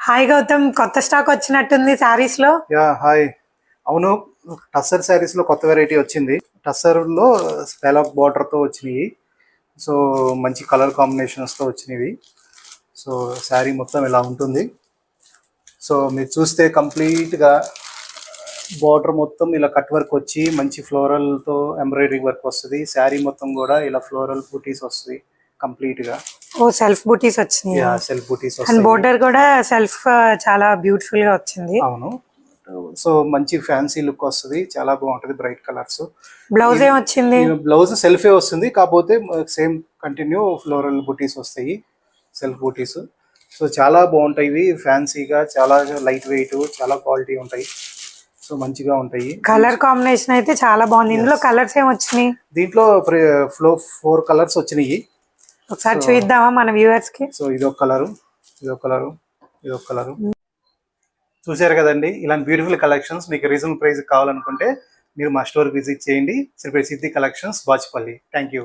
Hi Gautam, కొత్త stock వచ్చినట్టుంది సారీస్ లో. హాయ్. అవును, టస్సర్ శారీస్ లో కొత్త వెరైటీ వచ్చింది. టస్సర్ లో స్కాలప్ బార్డర్ తో వచ్చినాయి. సో మంచి కలర్ కాంబినేషన్స్ తో వచ్చినవి. సో శారీ మొత్తం ఇలా ఉంటుంది. సో మీరు చూస్తే కంప్లీట్ గా బార్డర్ మొత్తం ఇలా కట్ వర్క్ వచ్చి మంచి ఫ్లోరల్ తో ఎంబ్రాయిడరీ వర్క్ వస్తుంది. శారీ మొత్తం కూడా ఇలా ఫ్లోరల్ బూటీస్ వస్తుంది కంప్లీట్ గా. ఓ, సెల్ఫ్ బూటీస్ వచ్చినాయి. సెల్ఫ్ బూటీస్ అండ్ వస్తాయి. బోర్డర్ కూడా సెల్ఫ్ చాలా బ్యూటిఫుల్ గా వచ్చింది. అవును. సో మంచి ఫ్యాన్సీ లుక్ వస్తుంది, చాలా బాగుంటది. Bright colours. బ్లౌజ్ ఏం వచ్చింది? బ్లౌజ్ సెల్ఫే వస్తుంది, కాకపోతే సేమ్ కంటిన్యూ ఫ్లోరల్ బూటీస్ వస్తాయి, సెల్ఫ్ బూటీస్. సో చాలా బాగుంటాయి ఇవి, ఫ్యాన్సీగా, చాలా లైట్ వెయిట్, చాలా క్వాలిటీ ఉంటాయి. సో మంచిగా ఉంటాయి. కలర్ కాంబినేషన్ అయితే చాలా బాగుంది. ఇందులో కలర్స్ ఏం వచ్చినాయి? దీంట్లో 4 కలర్స్ వచ్చినాయి. ఒకసారి చూద్దామా మన వ్యూవర్స్ కి? సో ఇదొక కలరు, ఇదొక కలరు, ఇదొక కలరు. చూసారు కదండి, ఇలాంటి బ్యూటిఫుల్ కలెక్షన్స్ మీకు రీజనబుల్ ప్రైస్ కావాలనుకుంటే మీరు మా స్టోర్ విజిట్ చేయండి. శ్రీ ప్రసిద్ధి కలెక్షన్స్, బాచ్పల్లి. Thank you.